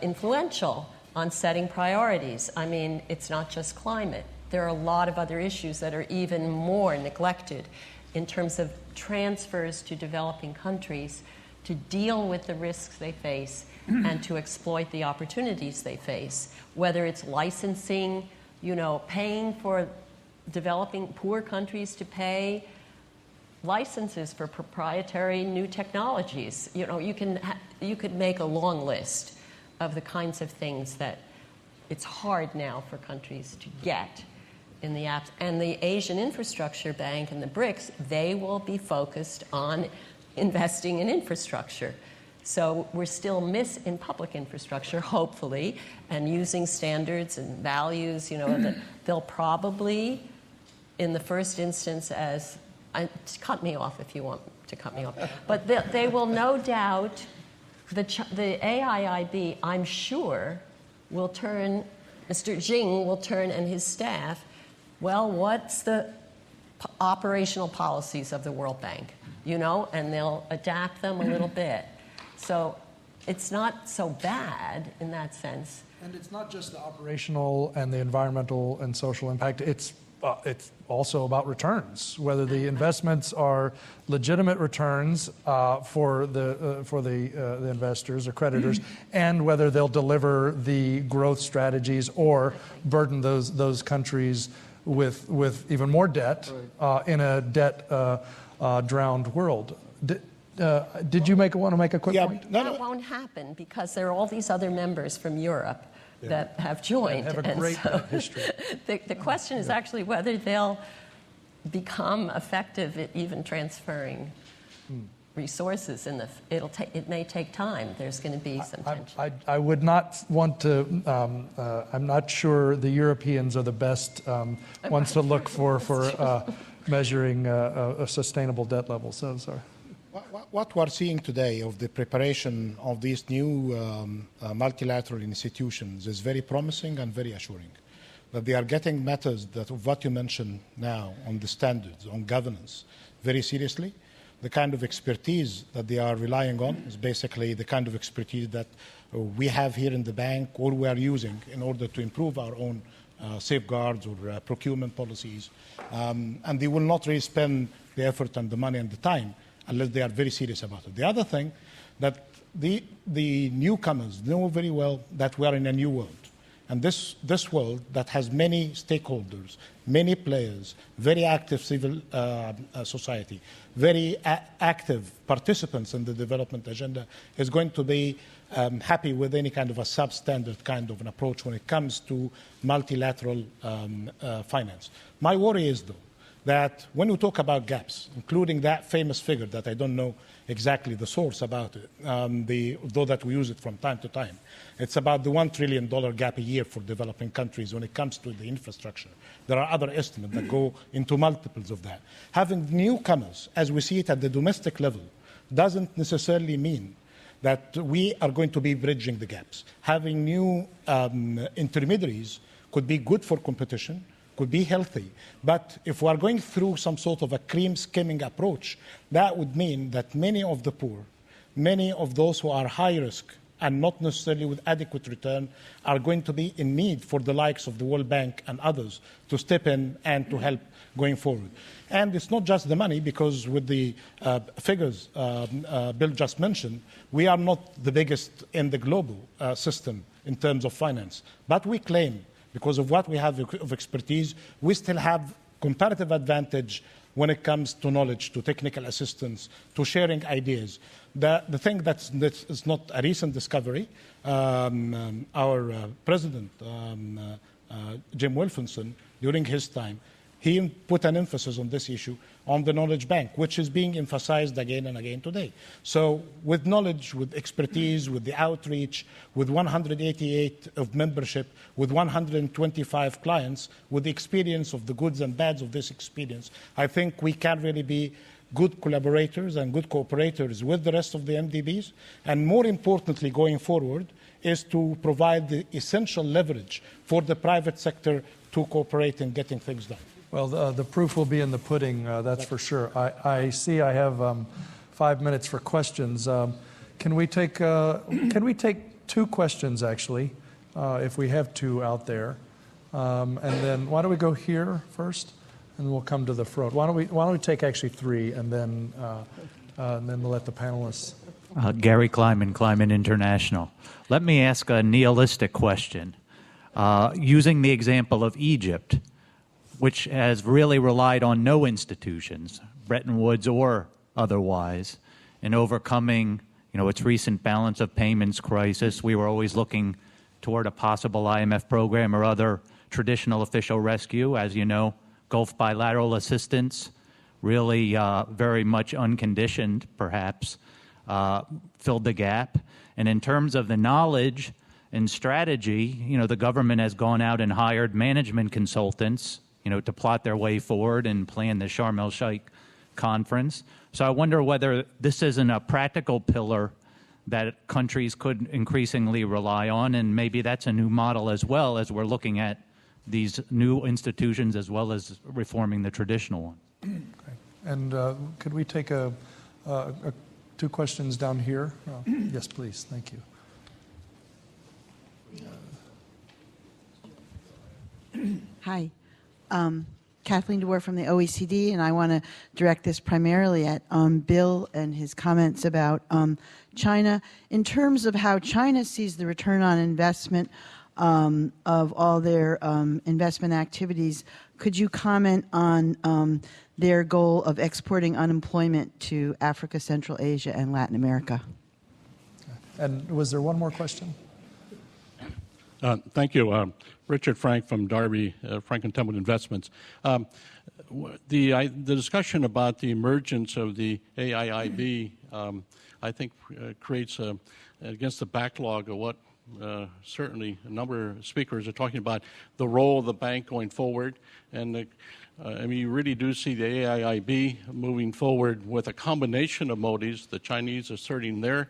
influential on setting priorities. I mean, it's not just climate. There are a lot of other issues that are even more neglected in terms of transfers to developing countries to deal with the risks they face and to exploit the opportunities they face, whether it's licensing, paying for developing poor countries to pay licenses for proprietary new technologies. You could make a long list of the kinds of things that it's hard now for countries to get in the apps. And the Asian Infrastructure Bank and the BRICS, they will be focused on investing in infrastructure. So we're still in public infrastructure, hopefully, and using standards and values, that they'll probably, in the first instance, cut me off if you want to cut me off, but they will no doubt, the AIIB, I'm sure, will turn, Mr. Jing will turn and his staff, well, what's the operational policies of the World Bank, and they'll adapt them a little bit. So it's not so bad in that sense. And it's not just the operational and the environmental and social impact. It's also about returns, whether the investments are legitimate returns for the investors or creditors, and whether they'll deliver the growth strategies or burden those countries with even more debt in a debt drowned world. Did you want to make a quick point? That won't happen because there are all these other members from Europe that have joined. Have a great history. The question is actually whether they'll become effective at even transferring resources. It may take time. There's going to be some tension. I would not want to. I'm not sure the Europeans are the best ones to look for measuring a sustainable debt level. So sorry. What we're seeing today of the preparation of these new multilateral institutions is very promising and very assuring. That they are getting matters of what you mentioned now on the standards, on governance, very seriously. The kind of expertise that they are relying on is basically the kind of expertise that we have here in the bank or we are using in order to improve our own safeguards or procurement policies. And they will not really spend the effort and the money and the time unless they are very serious about it. The other thing that the newcomers know very well that we are in a new world. And this world that has many stakeholders, many players, very active civil society, very active participants in the development agenda is going to be happy with any kind of a substandard kind of an approach when it comes to multilateral finance. My worry is, though, that when we talk about gaps, including that famous figure that I don't know exactly the source about it, though that we use it from time to time, it's about the $1 trillion gap a year for developing countries when it comes to the infrastructure. There are other estimates that go into multiples of that. Having newcomers, as we see it at the domestic level, doesn't necessarily mean that we are going to be bridging the gaps. Having new intermediaries could be good for competition, could be healthy. But if we are going through some sort of a cream skimming approach, that would mean that many of the poor, many of those who are high risk and not necessarily with adequate return are going to be in need for the likes of the World Bank and others to step in and to help going forward. And it's not just the money, because with the figures Bill just mentioned, we are not the biggest in the global system in terms of finance. But we claim, because of what we have of expertise, we still have comparative advantage when it comes to knowledge, to technical assistance, to sharing ideas. The thing that is not a recent discovery, our president, Jim Wolfenson, during his time, he put an emphasis on this issue, on the knowledge bank, which is being emphasized again and again today. So with knowledge, with expertise, with the outreach, with 188 of membership, with 125 clients, with the experience of the goods and bads of this experience, I think we can really be good collaborators and good cooperators with the rest of the MDBs. And more importantly, going forward, is to provide the essential leverage for the private sector to cooperate in getting things done. Well, the proof will be in the pudding, that's for sure. I see I have 5 minutes for questions. Can we take 2 questions, actually, if we have 2 out there? And then why don't we go here first, and we'll come to the front. Why don't we take actually 3, and then we'll let the panelists. Gary Kleiman, Kleiman International. Let me ask a nihilistic question. Using the example of Egypt, which has really relied on no institutions, Bretton Woods or otherwise, in overcoming, its recent balance of payments crisis. We were always looking toward a possible IMF program or other traditional official rescue. As you know, Gulf bilateral assistance, really very much unconditioned, perhaps. filled the gap. And in terms of the knowledge and strategy, the government has gone out and hired management consultants, to plot their way forward and plan the Sharm el-Sheikh conference. So I wonder whether this isn't a practical pillar that countries could increasingly rely on, and maybe that's a new model as well, as we're looking at these new institutions as well as reforming the traditional one. Okay. And could we take two questions down here? Yes, please. Thank you. Hi. Kathleen DeWar from the OECD, and I want to direct this primarily at Bill and his comments about China. In terms of how China sees the return on investment of all their investment activities, could you comment on their goal of exporting unemployment to Africa, Central Asia, and Latin America? And was there one more question? Thank you. Richard Frank from Darby, Franklin Templeton Investments. The discussion about the emergence of the AIIB, I think, creates against the backlog of what certainly a number of speakers are talking about, the role of the bank going forward. And you really do see the AIIB moving forward with a combination of motives, the Chinese asserting their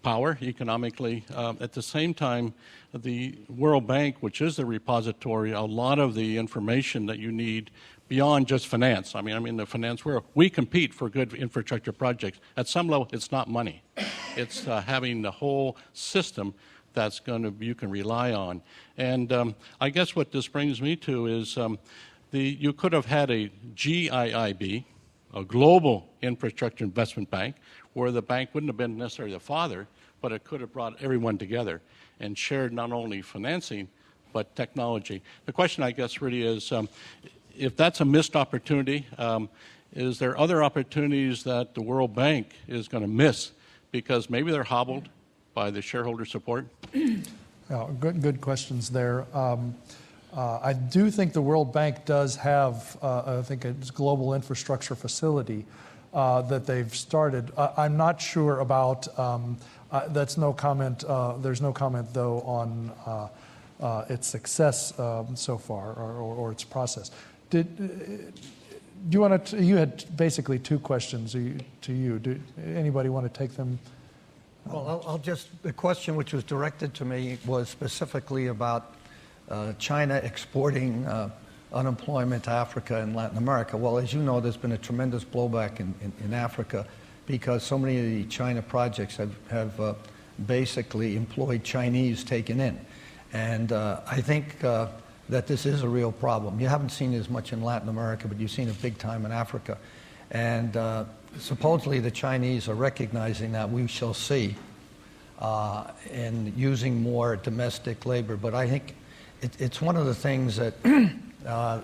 power economically. At the same time, the World Bank, which is the repository, a lot of the information that you need beyond just finance. I mean, the finance world, we compete for good infrastructure projects. At some level, it's not money. It's having the whole system that's you can rely on. And I guess what this brings me to is you could have had a GIIB, a global infrastructure investment bank, where the bank wouldn't have been necessarily the father, but it could have brought everyone together and shared not only financing, but technology. The question, I guess, really is, if that's a missed opportunity, is there other opportunities that the World Bank is going to miss because maybe they're hobbled by the shareholder support? Good questions there. I do think the World Bank does have, I think, a global infrastructure facility that they've started. I'm not sure about, that's no comment, there's no comment though on its success so far or its process. Do you want to, you had basically two questions to you. Do anybody want to take them? Well, I'll just, the question which was directed to me was specifically about China exporting unemployment to Africa and Latin America. Well, as you know, there's been a tremendous blowback in Africa because so many of the China projects have basically employed Chinese taken in. And I think that this is a real problem. You haven't seen it as much in Latin America, but you've seen it big time in Africa. And supposedly the Chinese are recognizing that, we shall see, and using more domestic labor. But I think it's one of the things that the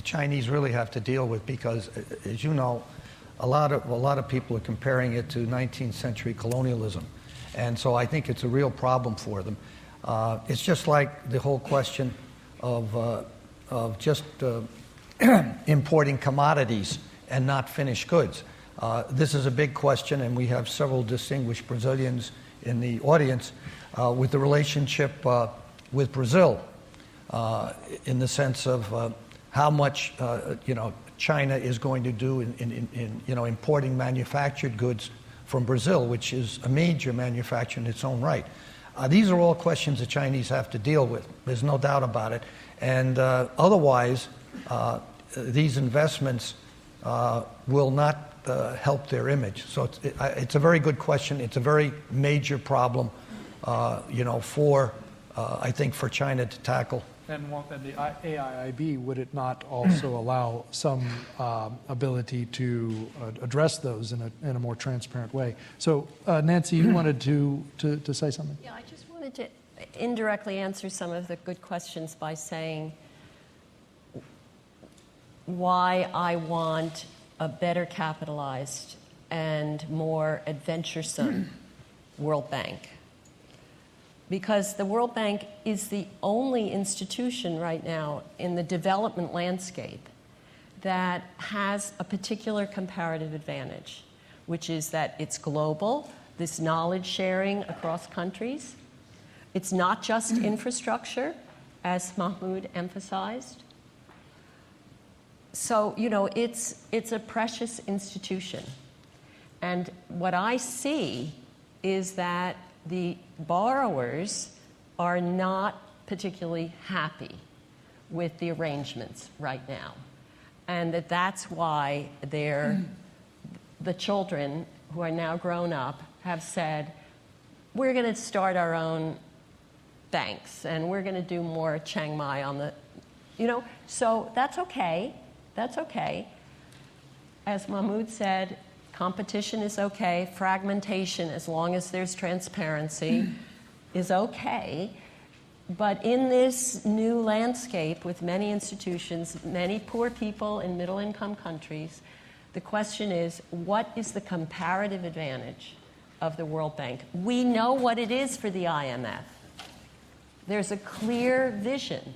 Chinese really have to deal with because, as you know, a lot of people are comparing it to 19th century colonialism. And so I think it's a real problem for them. It's just like the whole question of just importing commodities and not finished goods. This is a big question, and we have several distinguished Brazilians in the audience with the relationship with Brazil in the sense of how much China is going to do in importing manufactured goods from Brazil, which is a major manufacturer in its own right. These are all questions the Chinese have to deal with. There's no doubt about it. And otherwise, these investments will not help their image. So it's a very good question. It's a very major problem, I think, for China to tackle. And the AIIB, would it not also allow some ability to address those in a more transparent way? So, Nancy, you wanted to say something? Yeah, I just wanted to indirectly answer some of the good questions by saying why I want a better capitalized and more adventuresome World Bank. Because the World Bank is the only institution right now in the development landscape that has a particular comparative advantage. which is that it's global, this knowledge sharing across countries. It's not just infrastructure, as Mahmoud emphasized. So, it's a precious institution. And what I see is that the borrowers are not particularly happy with the arrangements right now. And that's why the children who are now grown up have said, we're going to start our own banks and we're going to do more Chiang Mai on the, so that's okay. That's okay. As Mahmoud said, competition is okay. Fragmentation, as long as there's transparency, is okay. But in this new landscape with many institutions, many poor people in middle-income countries, the question is, what is the comparative advantage of the World Bank? We know what it is for the IMF. There's a clear vision.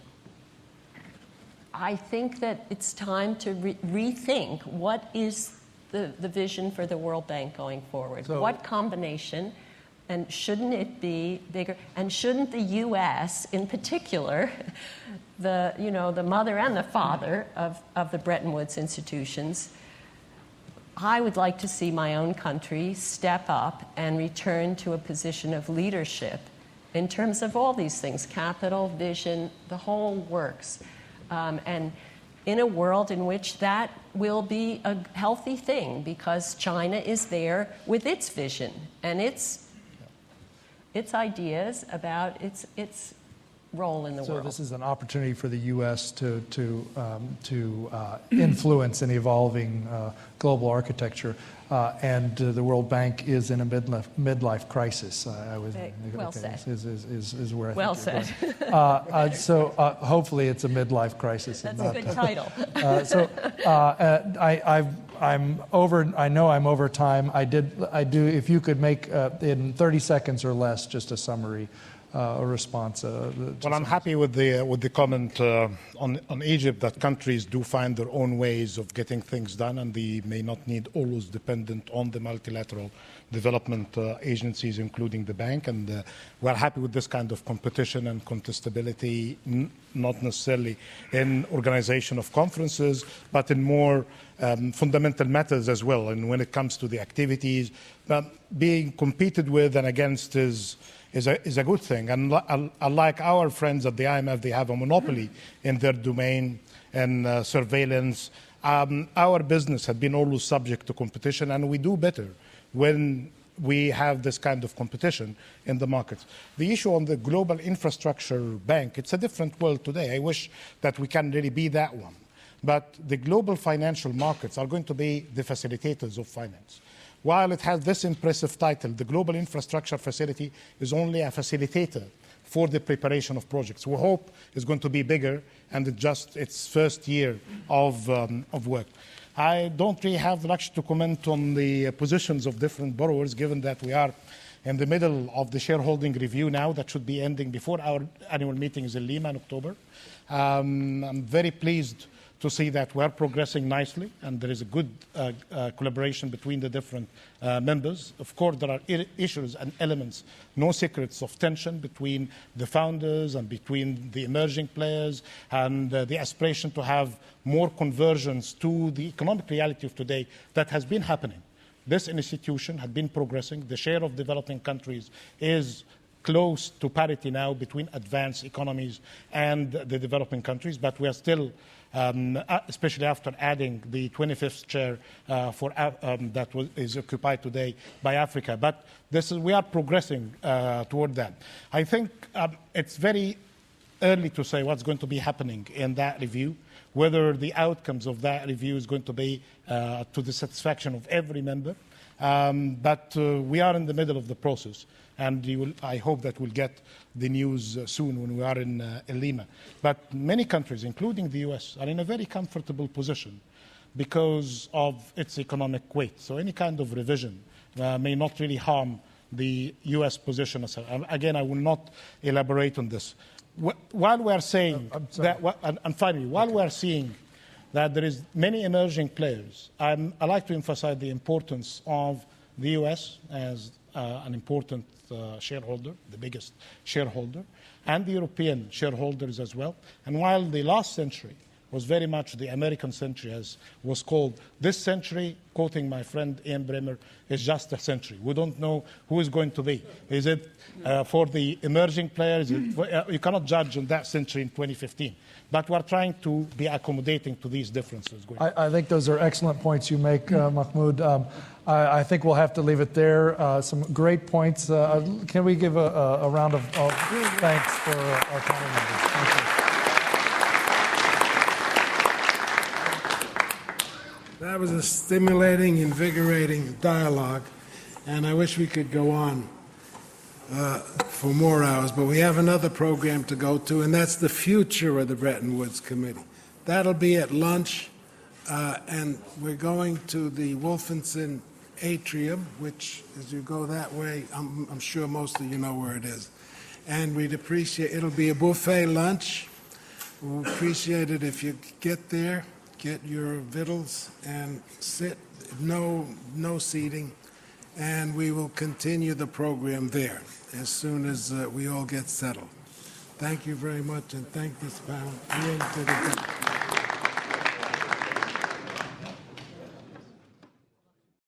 I think that it's time to rethink what is the vision for the World Bank going forward. So, what combination, and shouldn't it be bigger? And shouldn't the U.S. in particular, the mother and the father of the Bretton Woods institutions, I would like to see my own country step up and return to a position of leadership in terms of all these things, capital, vision, the whole works. And in a world in which that will be a healthy thing, because China is there with its vision and its ideas about its role in the world. So this is an opportunity for the U.S. to influence an evolving global architecture, and the World Bank is in a midlife crisis. Well said. Is where I well think said. you're going. So hopefully it's a midlife crisis. That's a good title. I'm over. I know I'm over time. I do. If you could make in 30 seconds or less, just a summary. A response. Well, I'm happy with the comment on Egypt, that countries do find their own ways of getting things done, and they may not need always dependent on the multilateral development agencies, including the bank. And we're happy with this kind of competition and contestability, not necessarily in organization of conferences, but in more fundamental matters as well. And when it comes to the activities, being competed with and against is a good thing. And unlike our friends at the IMF, they have a monopoly in their domain and surveillance. Our business had been always subject to competition, and we do better when we have this kind of competition in the markets. The issue on the global infrastructure bank, it's a different world today. I wish that we can really be that one. But the global financial markets are going to be the facilitators of finance. While it has this impressive title, the Global Infrastructure Facility is only a facilitator for the preparation of projects. We hope it's going to be bigger, and it's just its first year of work. I don't really have much to comment on the positions of different borrowers, given that we are in the middle of the shareholding review now that should be ending before our annual meetings in Lima in October. I'm very pleased to see that we're progressing nicely, and there is a good collaboration between the different members. Of course, there are issues and elements, no secrets, of tension between the founders and between the emerging players, and the aspiration to have more convergence to the economic reality of today that has been happening. This institution had been progressing. The share of developing countries is close to parity now between advanced economies and the developing countries, but we are still especially after adding the 25th chair is occupied today by Africa. But we are progressing toward that. I think it's very early to say what's going to be happening in that review, whether the outcomes of that review is going to be to the satisfaction of every member. But we are in the middle of the process, and I hope that we'll get the news soon when we are in Lima. But many countries, including the US, are in a very comfortable position because of its economic weight. So any kind of revision may not really harm the US position. Again, I will not elaborate on this. While we are saying that, and finally, while we are seeing that there is many emerging players. I like to emphasize the importance of the U.S. as an important shareholder, the biggest shareholder, and the European shareholders as well. And while the last century was very much the American century, as was called, this century, quoting my friend Ian Bremmer, is just a century. We don't know who is going to be. Is it for the emerging players? You cannot judge on that century in 2015. But we're trying to be accommodating to these differences. I think those are excellent points you make, Mahmoud. I think we'll have to leave it there. Some great points. Can we give a round of thanks for our panel members? Thank you. That was a stimulating, invigorating dialogue, and I wish we could go on for more hours, but we have another program to go to, and that's the future of the Bretton Woods Committee. That'll be at lunch, and we're going to the Wolfenson Atrium, which, as you go that way, I'm sure most of you know where it is. And we'd appreciate, it'll be a buffet lunch. We'll appreciate it if you get there, get your victuals, and sit, no seating, and we will continue the program there as soon as we all get settled. Thank you very much, and thank this panel.